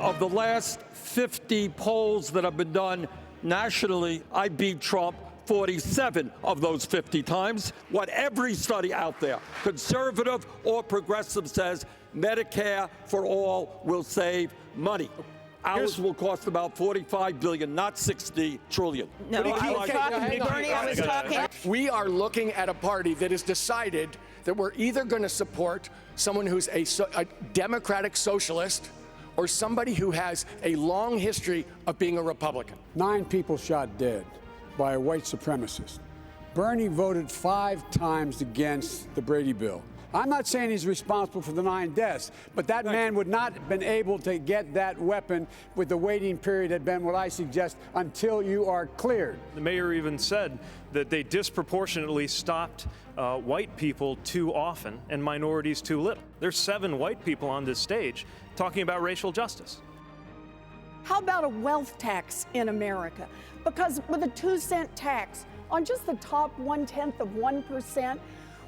of the last 50 polls that have been done nationally, I beat Trump 47 of those 50 times. What every study out there, conservative or progressive, says Medicare for all will save money. Ours will cost about $45 billion, not $60 trillion. No, I was talking. We are looking at a party that has decided that we're either going to support someone who's a democratic socialist or somebody who has a long history of being a Republican. 9 people shot dead by a white supremacist. Bernie voted 5 times against the Brady bill. I'm not saying he's responsible for the 9 deaths, but that man would not have been able to get that weapon with the waiting period had been what I suggest until you are cleared. The mayor even said that they disproportionately stopped white people too often and minorities too little. There's 7 white people on this stage talking about racial justice. How about a wealth tax in America? Because with a 2-cent tax on just the top 1/10 of 1%,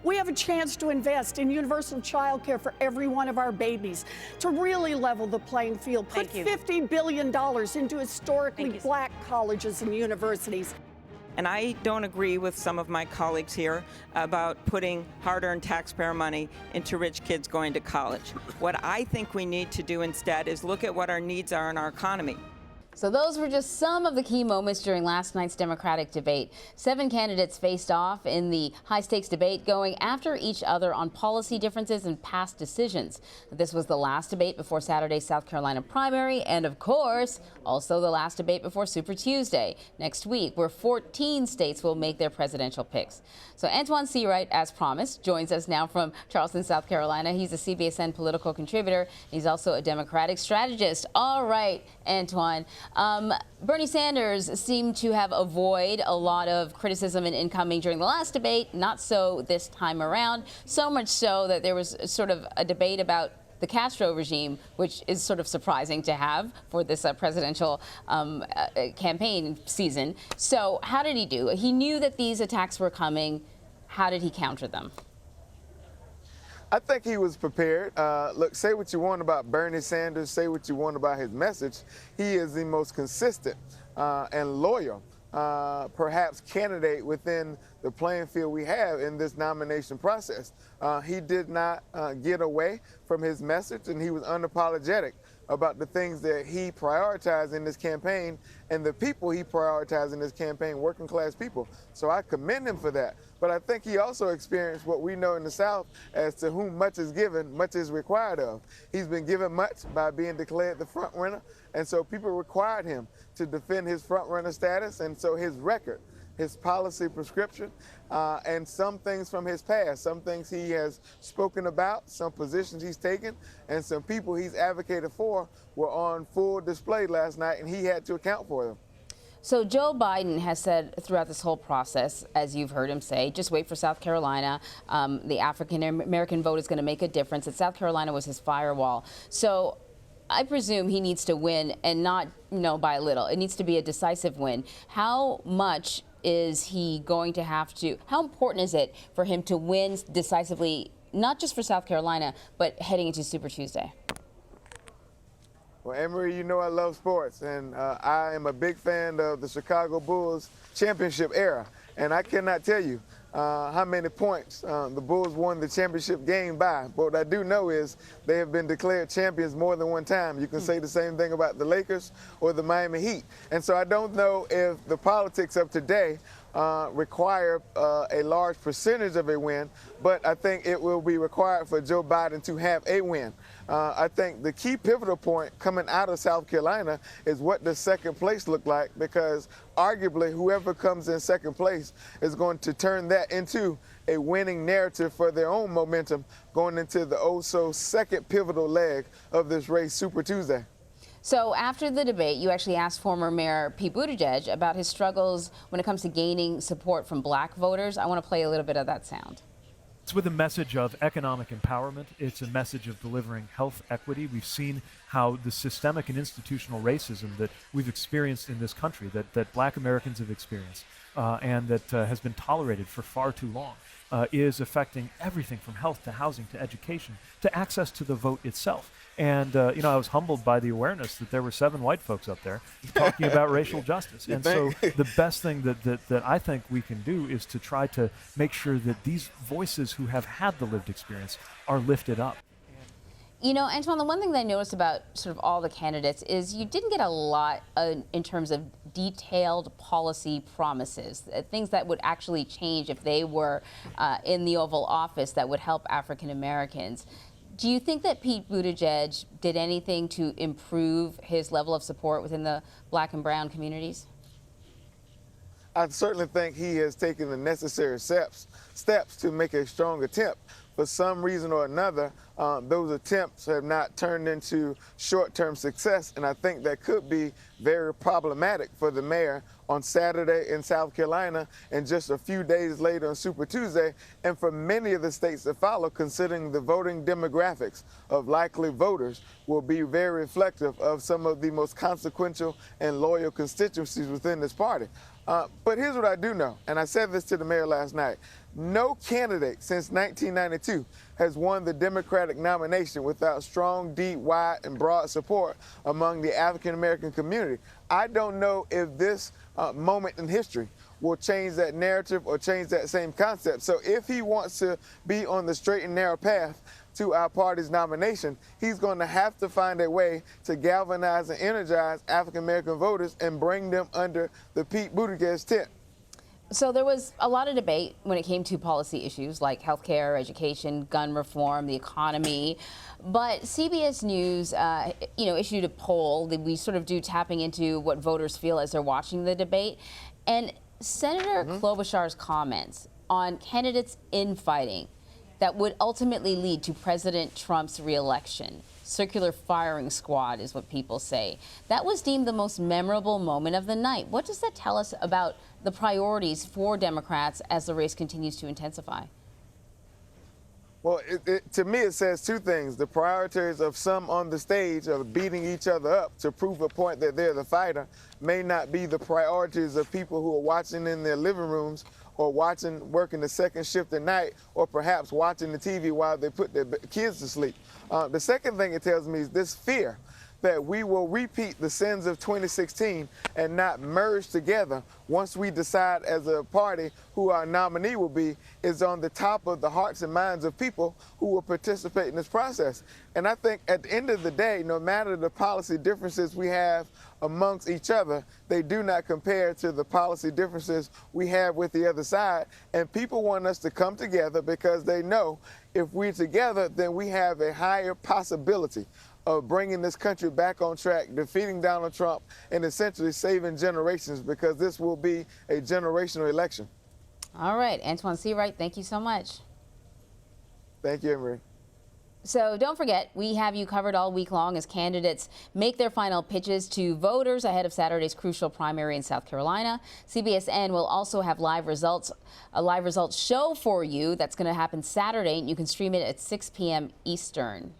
we have a chance to invest in universal child care for every one of our babies, to really level the playing field, put $50 billion into historically black colleges and universities. And I don't agree with some of my colleagues here about putting hard-earned taxpayer money into rich kids going to college. What I think we need to do instead is look at what our needs are in our economy. So those were just some of the key moments during last night's Democratic debate. 7 candidates faced off in the high-stakes debate, going after each other on policy differences and past decisions. This was the last debate before Saturday's South Carolina primary, and of course, also the last debate before Super Tuesday next week, where 14 states will make their presidential picks. So Antjuan Seawright, as promised, joins us now from Charleston, South Carolina. He's a CBSN political contributor. He's also a Democratic strategist. All right, Antjuan. Bernie Sanders seemed to have avoided a lot of criticism and incoming during the last debate, not so this time around, so much so that there was sort of a debate about the Castro regime, which is sort of surprising to have for this presidential campaign season. So how did he do? He knew that these attacks were coming. How did he counter them? I think he was prepared. Look, say what you want about Bernie Sanders, say what you want about his message. He is the most consistent and loyal, perhaps, candidate within the playing field we have in this nomination process. He did not get away from his message, and he was unapologetic about the things that he prioritized in this campaign and the people he prioritized in this campaign, working class people. So I commend him for that. But I think he also experienced what we know in the South as to whom much is given, much is required of. He's been given much by being declared the front runner, and so people required him to defend his front runner status, and so his record, his policy prescription, and some things from his past, some things he has spoken about, some positions he's taken, and some people he's advocated for were on full display last night, and he had to account for them. So Joe Biden has said throughout this whole process, as you've heard him say, just wait for South Carolina. The African-American vote is going to make a difference. And South Carolina was his firewall. So I presume he needs to win, and not, by a little. It needs to be a decisive win. How much is he going to have to, how important is it for him to win decisively, not just for South Carolina, but heading into Super Tuesday? Well, Anne-Marie, you know I love sports, and I am a big fan of the Chicago Bulls championship era. And I cannot tell you how many points the Bulls won the championship game by. But what I do know is they have been declared champions more than one time. You can say the same thing about the Lakers or the Miami Heat. And so I don't know if the politics of today require a large percentage of a win, but I think it will be required for Joe Biden to have a win. I think the key pivotal point coming out of South Carolina is what does second place look like, because arguably whoever comes in second place is going to turn that into a winning narrative for their own momentum going into the oh-so-second pivotal leg of this race, Super Tuesday. So after the debate, you actually asked former Mayor Pete Buttigieg about his struggles when it comes to gaining support from black voters. I want to play a little bit of that sound. It's with a message of economic empowerment. It's a message of delivering health equity. We've seen how the systemic and institutional racism that we've experienced in this country, that black Americans have experienced, and that has been tolerated for far too long, is affecting everything from health to housing to education to access to the vote itself. And, I was humbled by the awareness that there were 7 white folks up there talking about racial justice. And so the best thing that I think we can do is to try to make sure that these voices who have had the lived experience are lifted up. Antjuan, the one thing that I noticed about sort of all the candidates is you didn't get a lot in terms of detailed policy promises, things that would actually change if they were in the Oval Office that would help African Americans. Do you think that Pete Buttigieg did anything to improve his level of support within the black and brown communities? I certainly think he has taken the necessary steps to make a strong attempt. For some reason or another, those attempts have not turned into short-term success, and I think that could be very problematic for the mayor on Saturday in South Carolina and just a few days later on Super Tuesday, and for many of the states that follow, considering the voting demographics of likely voters will be very reflective of some of the most consequential and loyal constituencies within this party. But here's what I do know, and I said this to the mayor last night. No candidate since 1992 has won the Democratic nomination without strong, deep, wide, and broad support among the African-American community. I don't know if this moment in history will change that narrative or change that same concept. So if he wants to be on the straight and narrow path to our party's nomination, he's going to have to find a way to galvanize and energize African-American voters and bring them under the Pete Buttigieg tent. So there was a lot of debate when it came to policy issues like healthcare, education, gun reform, the economy. But CBS News, issued a poll that we sort of do tapping into what voters feel as they're watching the debate. And Senator Klobuchar's comments on candidates infighting that would ultimately lead to President Trump's reelection. Circular firing squad is what people say. That was deemed the most memorable moment of the night. What does that tell us about the priorities for Democrats as the race continues to intensify? Well, to me, it says two things. The priorities of some on the stage of beating each other up to prove a point that they're the fighter may not be the priorities of people who are watching in their living rooms or working the second shift at night, or perhaps watching the TV while they put their kids to sleep. The second thing it tells me is this fear that we will repeat the sins of 2016 and not merge together once we decide as a party who our nominee will be is on the top of the hearts and minds of people who will participate in this process. And I think at the end of the day, no matter the policy differences we have amongst each other, they do not compare to the policy differences we have with the other side. And people want us to come together because they know if we're together, then we have a higher possibility of bringing this country back on track, defeating Donald Trump, and essentially saving generations, because this will be a generational election. All right, Antjuan Seawright, thank you so much. Thank you, Emery. So don't forget, we have you covered all week long as candidates make their final pitches to voters ahead of Saturday's crucial primary in South Carolina. CBSN will also have a live results show for you that's going to happen Saturday, and you can stream it at 6 p.m. Eastern.